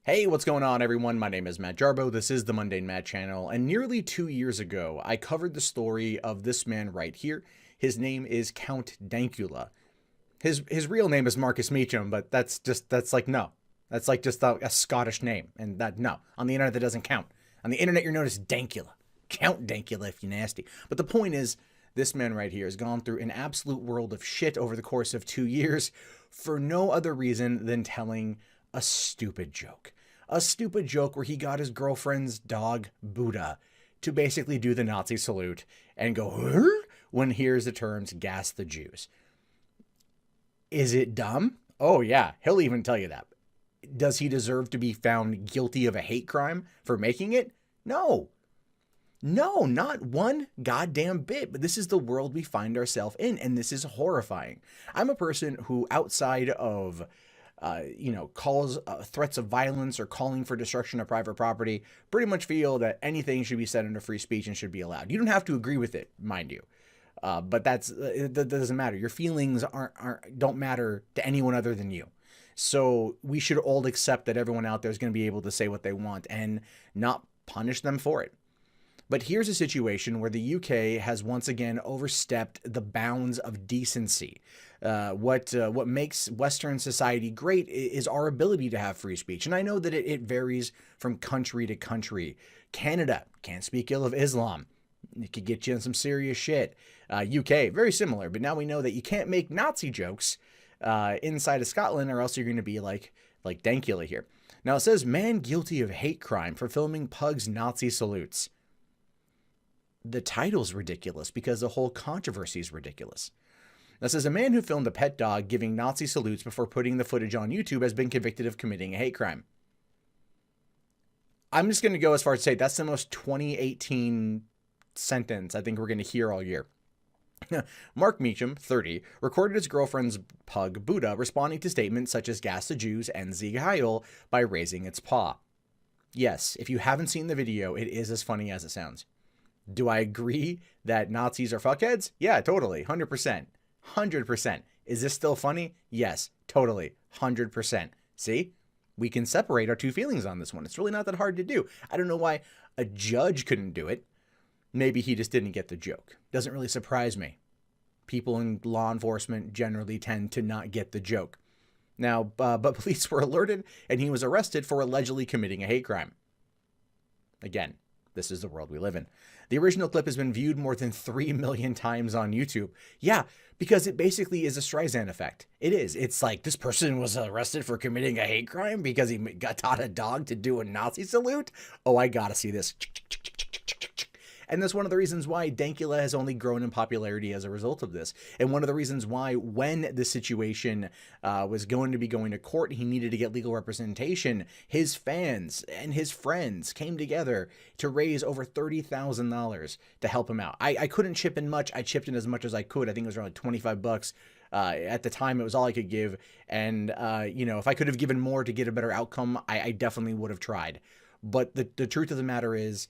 Hey, what's going on, everyone? My name is Matt Jarbo. This is the Mundane Matt channel, and nearly 2 years ago, I covered the story of this man right here. His name is Count Dankula. His real name is Marcus Meacham, but that's like no, that's like just a Scottish name, and that no on the internet that doesn't count. On the internet, you're known as Dankula, Count Dankula if you're nasty. But the point is, this man right here has gone through an absolute world of shit over the course of 2 years for no other reason than telling a stupid joke. A stupid joke where he got his girlfriend's dog, Buddha, to basically do the Nazi salute and go, "Huh?" when he hears the terms gas the Jews. Is it dumb? Oh, yeah, he'll even tell you that. Does he deserve to be found guilty of a hate crime for making it? No. No, not one goddamn bit. But this is the world we find ourselves in, and this is horrifying. I'm a person who, outside of calls threats of violence or calling for destruction of private property, pretty much feel that anything should be said under free speech and should be allowed. You don't have to agree with it, mind you. But that doesn't matter. Your feelings don't matter to anyone other than you. So we should all accept that everyone out there is going to be able to say what they want and not punish them for it. But here's a situation where the UK has once again overstepped the bounds of decency. What makes Western society great is our ability to have free speech. And I know that it varies from country to country. Canada can't speak ill of Islam. It could get you in some serious shit. UK, very similar. But now we know that you can't make Nazi jokes inside of Scotland, or else you're going to be like Dankula here. Now it says, man guilty of hate crime for filming Pug's Nazi salutes. The title's ridiculous because the whole controversy is ridiculous. Now, says a man who filmed a pet dog giving Nazi salutes before putting the footage on YouTube has been convicted of committing a hate crime. I'm just going to go as far as to say that's the most 2018 sentence I think we're going to hear all year. Mark Meacham, 30, recorded his girlfriend's pug, Buddha, responding to statements such as gas the Jews and Sieg Heil by raising its paw. Yes, if you haven't seen the video, it is as funny as it sounds. Do I agree that Nazis are fuckheads? Yeah, totally. 100%. 100%. Is this still funny? Yes, totally. 100%. See? We can separate our two feelings on this one. It's really not that hard to do. I don't know why a judge couldn't do it. Maybe he just didn't get the joke. Doesn't really surprise me. People in law enforcement generally tend to not get the joke. Now, but police were alerted and he was arrested for allegedly committing a hate crime. Again, this is the world we live in. The original clip has been viewed more than 3 million times on YouTube. Yeah, because it basically is a Streisand effect. It is. It's like this person was arrested for committing a hate crime because he got taught a dog to do a Nazi salute. Oh, I gotta see this. And that's one of the reasons why Dankula has only grown in popularity as a result of this. And one of the reasons why when the situation was going to be going to court, he needed to get legal representation, his fans and his friends came together to raise over $30,000 to help him out. I couldn't chip in much. I chipped in as much as I could. I think it was around like 25 bucks. At the time, it was all I could give. And, if I could have given more to get a better outcome, I definitely would have tried. But the truth of the matter is,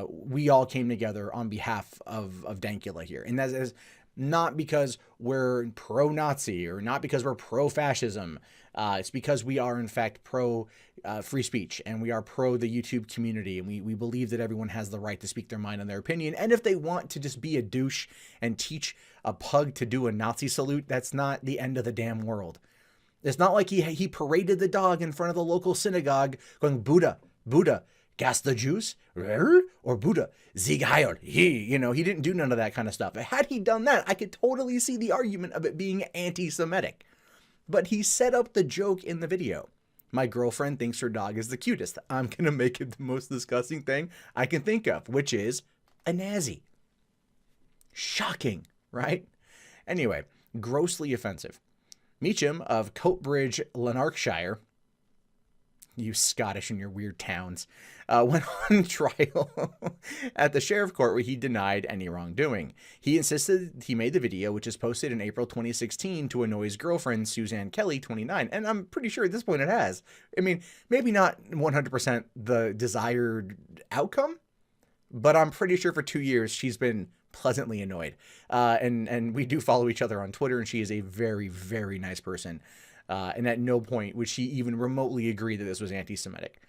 we all came together on behalf of Dankula here. And that is not because we're pro-Nazi or not because we're pro-fascism. It's because we are, in fact, pro-free speech and we are pro the YouTube community. And we believe that everyone has the right to speak their mind and their opinion. And if they want to just be a douche and teach a pug to do a Nazi salute, that's not the end of the damn world. It's not like he paraded the dog in front of the local synagogue going, Buddha, Buddha, gas the Jews, or Buddha, Sieg Heil. He didn't do none of that kind of stuff. Had he done that, I could totally see the argument of it being anti-Semitic. But he set up the joke in the video. My girlfriend thinks her dog is the cutest. I'm going to make it the most disgusting thing I can think of, which is a Nazi. Shocking, right? Anyway, grossly offensive. Meacham of Coatbridge, Lanarkshire, you Scottish and your weird towns, went on trial at the sheriff court where he denied any wrongdoing. He insisted he made the video, which is posted in April 2016, to annoy his girlfriend, Suzanne Kelly, 29. And I'm pretty sure at this point it has. I mean, maybe not 100% the desired outcome, but I'm pretty sure for 2 years she's been pleasantly annoyed. And we do follow each other on Twitter, and she is a very, very nice person. And at no point would she even remotely agree that this was anti-Semitic.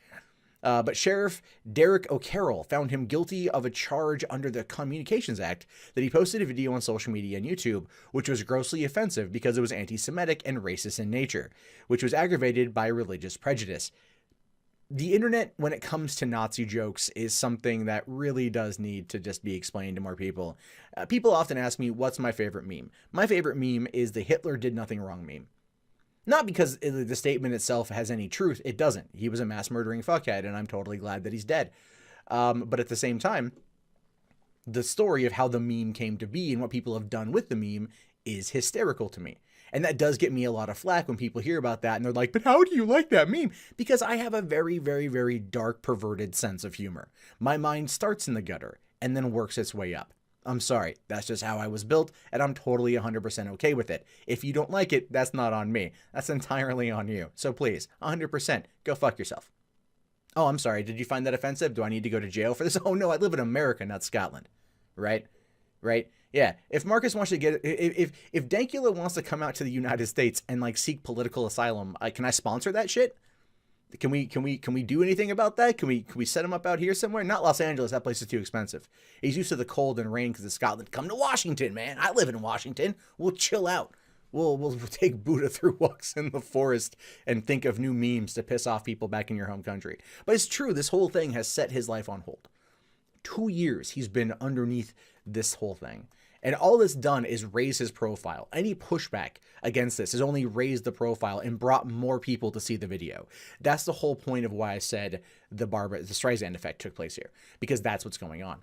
But Sheriff Derek O'Carroll found him guilty of a charge under the Communications Act that he posted a video on social media and YouTube, which was grossly offensive because it was anti-Semitic and racist in nature, which was aggravated by religious prejudice. The internet, when it comes to Nazi jokes, is something that really does need to just be explained to more people. People often ask me, what's my favorite meme? My favorite meme is the Hitler did nothing wrong meme. Not because the statement itself has any truth. It doesn't. He was a mass murdering fuckhead, and I'm totally glad that he's dead. But at the same time, the story of how the meme came to be and what people have done with the meme is hysterical to me. And that does get me a lot of flack when people hear about that and they're like, but how do you like that meme? Because I have a very, very, very dark, perverted sense of humor. My mind starts in the gutter and then works its way up. I'm sorry, that's just how I was built, and I'm totally 100% okay with it. If you don't like it, that's not on me. That's entirely on you. So please, 100%, go fuck yourself. Oh, I'm sorry, did you find that offensive? Do I need to go to jail for this? Oh no, I live in America, not Scotland. Right? Right? Yeah, if Marcus wants to get, if Dankula wants to come out to the United States and like seek political asylum, can I sponsor that shit? Can we do anything about that? Can we set him up out here somewhere? Not Los Angeles. That place is too expensive. He's used to the cold and rain because of Scotland. Come to Washington, man. I live in Washington. We'll chill out. We'll take Buddha through walks in the forest and think of new memes to piss off people back in your home country. But it's true. This whole thing has set his life on hold. 2 years he's been underneath this whole thing. And all it's done is raise his profile. Any pushback against this has only raised the profile and brought more people to see the video. That's the whole point of why I said the Streisand effect took place here, because that's what's going on.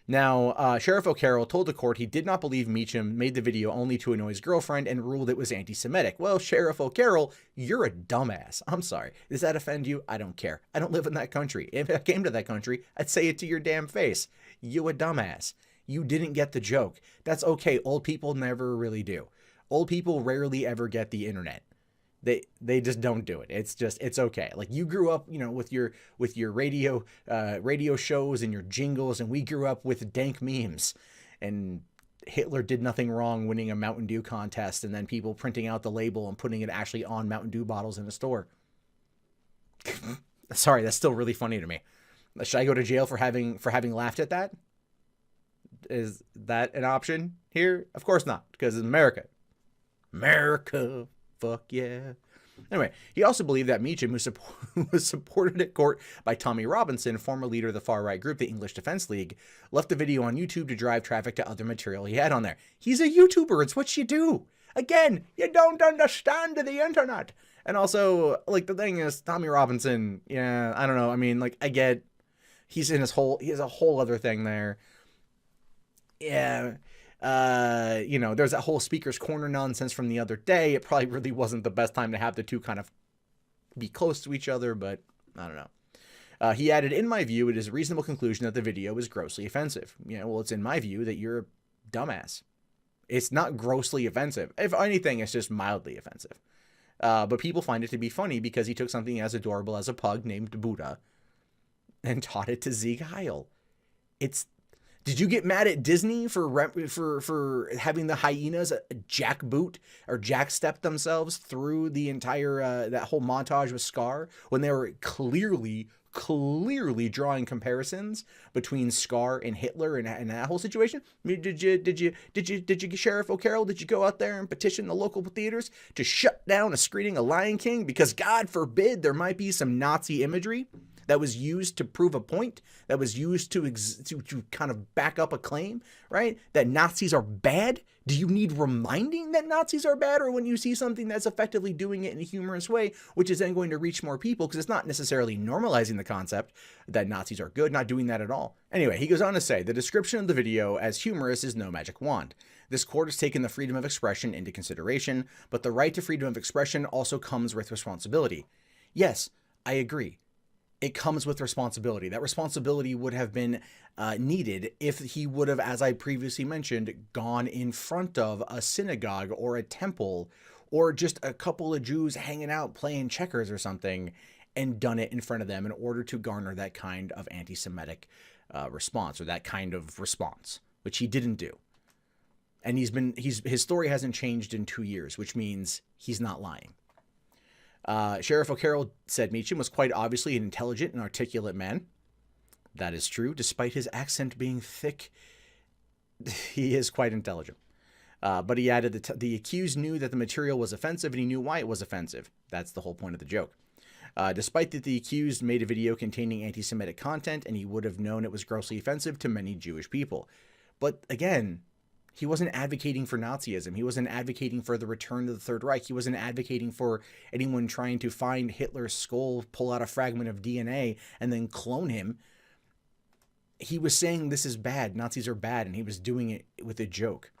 Now, Sheriff O'Carroll told the court he did not believe Meacham made the video only to annoy his girlfriend and ruled it was anti-Semitic. Well, Sheriff O'Carroll, you're a dumbass. I'm sorry. Does that offend you? I don't care. I don't live in that country. If I came to that country, I'd say it to your damn face. You a dumbass. You didn't get the joke. That's okay. Old people never really do. Old people rarely ever get the internet. They just don't do it. It's okay. Like you grew up, with your radio shows and your jingles, and we grew up with dank memes, and Hitler did nothing wrong winning a Mountain Dew contest, and then people printing out the label and putting it actually on Mountain Dew bottles in a store. Sorry, that's still really funny to me. Should I go to jail for having laughed at that? Is that an option here? Of course not, because it's America. America, fuck yeah. Anyway, he also believed that Meacham, who was supported at court by Tommy Robinson, former leader of the far-right group, the English Defense League, left the video on YouTube to drive traffic to other material he had on there. He's a YouTuber. It's what you do. Again, you don't understand the internet. And also, like, the thing is, Tommy Robinson, yeah, I don't know. I mean, like, I get he has a whole other thing there. Yeah, there's that whole Speaker's Corner nonsense from the other day. It probably really wasn't the best time to have the two kind of be close to each other, but I don't know. He added, in my view, it is a reasonable conclusion that the video is grossly offensive. Well, it's in my view that you're a dumbass. It's not grossly offensive. If anything, it's just mildly offensive. But people find it to be funny because he took something as adorable as a pug named Buddha and taught it to Zeke Heil. Did you get mad at Disney for having the hyenas jackboot or jackstep themselves through the entire that whole montage with Scar when they were clearly drawing comparisons between Scar and Hitler and that whole situation? I mean, did you Sheriff O'Carroll, did you go out there and petition the local theaters to shut down a screening of Lion King because God forbid there might be some Nazi imagery that was used to prove a point, that was used to kind of back up a claim, right? That Nazis are bad? Do you need reminding that Nazis are bad? Or when you see something that's effectively doing it in a humorous way, which is then going to reach more people, because it's not necessarily normalizing the concept that Nazis are good, not doing that at all. Anyway, he goes on to say, the description of the video as humorous is no magic wand. This court has taken the freedom of expression into consideration, but the right to freedom of expression also comes with responsibility. Yes, I agree. It comes with responsibility. That responsibility would have been needed if he would have, as I previously mentioned, gone in front of a synagogue or a temple or just a couple of Jews hanging out playing checkers or something and done it in front of them in order to garner that kind of anti-Semitic response, or that kind of response, which he didn't do. And his story hasn't changed in 2 years, which means he's not lying. Sheriff O'Carroll said Meacham was quite obviously an intelligent and articulate man. That is true. Despite his accent being thick, he is quite intelligent. But he added that the accused knew that the material was offensive and he knew why it was offensive. That's the whole point of the joke. Despite that the accused made a video containing anti-Semitic content and he would have known it was grossly offensive to many Jewish people. But again, he wasn't advocating for Nazism. He wasn't advocating for the return to the Third Reich. He wasn't advocating for anyone trying to find Hitler's skull, pull out a fragment of DNA, and then clone him. He was saying this is bad, Nazis are bad, and he was doing it with a joke.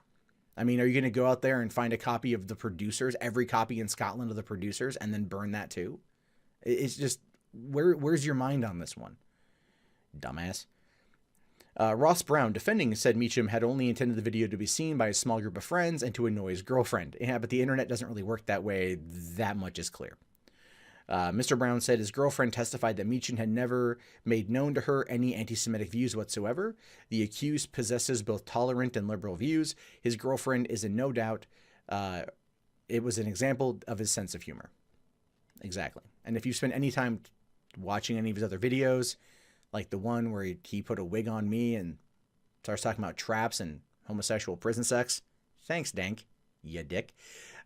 I mean, are you going to go out there and find a copy of The Producers, every copy in Scotland of The Producers, and then burn that too? It's just, where's your mind on this one? Dumbass. Ross Brown, defending, said Meacham had only intended the video to be seen by a small group of friends and to annoy his girlfriend. Yeah, but the internet doesn't really work that way. That much is clear. Mr. Brown said his girlfriend testified that Meacham had never made known to her any anti-Semitic views whatsoever. The accused possesses both tolerant and liberal views. His girlfriend is in no doubt. It was an example of his sense of humor. Exactly. And if you spend any time watching any of his other videos, like the one where he put a wig on me and starts talking about traps and homosexual prison sex, thanks, Dank, you dick.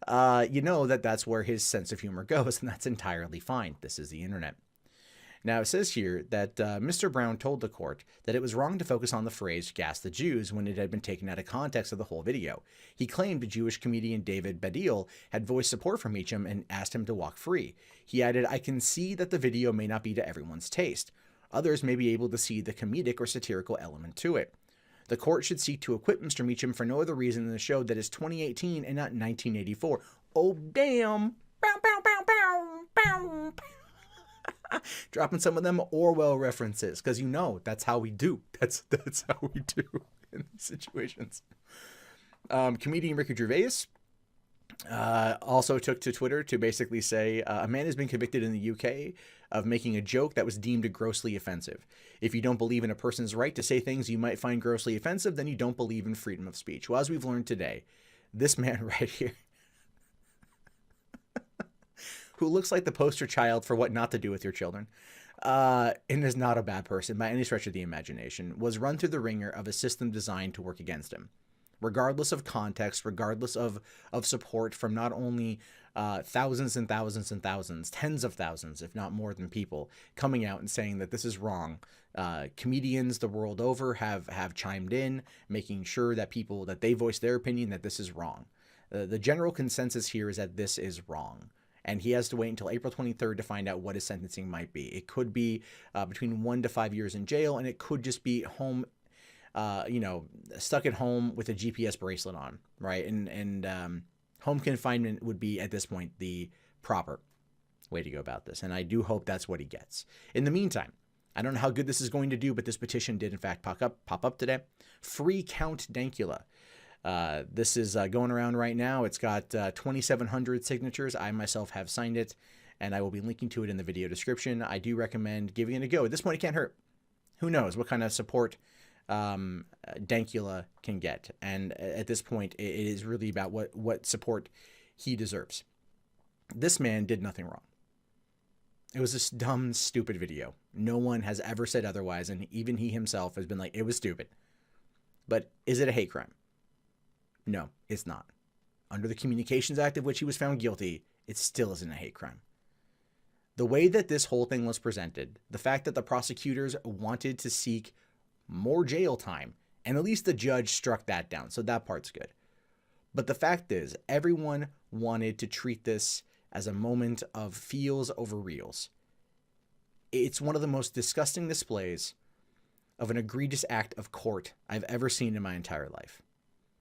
You know that that's where his sense of humor goes, and that's entirely fine. This is the internet. Now, it says here that Mr. Brown told the court that it was wrong to focus on the phrase "gas the Jews" when it had been taken out of context of the whole video. He claimed Jewish comedian David Baddiel had voiced support for Meacham and asked him to walk free. He added, "I can see that the video may not be to everyone's taste. Others may be able to see the comedic or satirical element to it. The court should seek to acquit Mr. Meacham for no other reason than to show that it's 2018 and not 1984. Oh, damn. Bow, bow, bow, bow, bow. Dropping some of them Orwell references, because you know that's how we do. That's how we do in these situations. Comedian Ricky Gervais also took to Twitter to basically say, a man has been convicted in the UK of making a joke that was deemed grossly offensive. If you don't believe in a person's right to say things you might find grossly offensive, then you don't believe in freedom of speech. Well, as we've learned today, this man right here, who looks like the poster child for what not to do with your children, and is not a bad person by any stretch of the imagination, was run through the ringer of a system designed to work against him. Regardless of context, regardless of support from not only thousands and thousands and thousands, tens of thousands, if not more than people, coming out and saying that this is wrong. Comedians the world over have chimed in, making sure that people, that they voice their opinion that this is wrong. The general consensus here is that this is wrong. And he has to wait until April 23rd to find out what his sentencing might be. It could be between 1 to 5 years in jail, and it could just be home, stuck at home with a GPS bracelet on, right? And home confinement would be, at this point, the proper way to go about this. And I do hope that's what he gets. In the meantime, I don't know how good this is going to do, but this petition did, in fact, pop up today. Free Count Dankula. This is going around right now. It's got 2,700 signatures. I myself have signed it, and I will be linking to it in the video description. I do recommend giving it a go. At this point, it can't hurt. Who knows what kind of support Dankula can get. And at this point, it is really about what support he deserves. This man did nothing wrong. It was this dumb, stupid video. No one has ever said otherwise, and even he himself has been like, it was stupid. But is it a hate crime? No, it's not. Under the Communications Act, of which he was found guilty, it still isn't a hate crime. The way that this whole thing was presented, the fact that the prosecutors wanted to seek more jail time, and at least the judge struck that down, so that part's good. But the fact is, everyone wanted to treat this as a moment of feels over reals. It's one of the most disgusting displays of an egregious act of court I've ever seen in my entire life.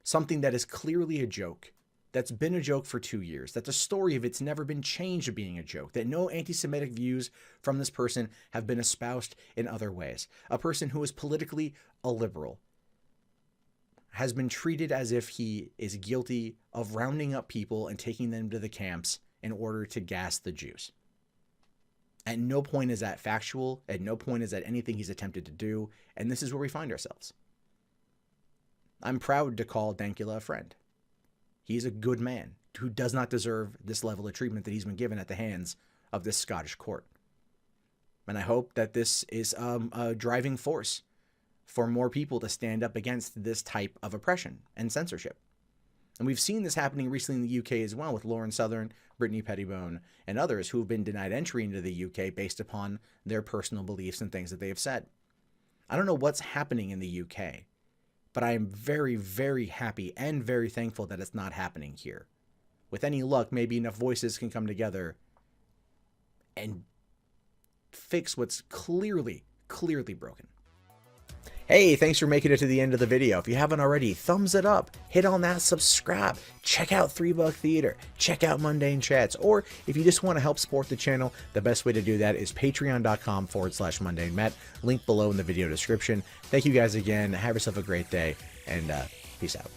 Something that is clearly a joke, that's been a joke for 2 years, that the story of it's never been changed to being a joke, that no anti-Semitic views from this person have been espoused in other ways. A person who is politically a liberal has been treated as if he is guilty of rounding up people and taking them to the camps in order to gas the Jews. At no point is that factual. At no point is that anything he's attempted to do. And this is where we find ourselves. I'm proud to call Dankula a friend. He's a good man. who does not deserve this level of treatment that he's been given at the hands of this Scottish court. And I hope that this is a driving force for more people to stand up against this type of oppression and censorship. And we've seen this happening recently in the UK as well, with Lauren Southern, Brittany Pettibone, and others who have been denied entry into the UK based upon their personal beliefs and things that they have said. I don't know what's happening in the UK, but I am very, very happy and very thankful that it's not happening here. With any luck, maybe enough voices can come together and fix what's clearly broken. Hey, thanks for making it to the end of the video. If you haven't already, thumbs it up, hit on that subscribe, check out 3 Buck Theater, check out Mundane Chats, or if you just want to help support the channel, the best way to do that is patreon.com/mundanemet, link below in the video description. Thank you guys again, have yourself a great day, and peace out.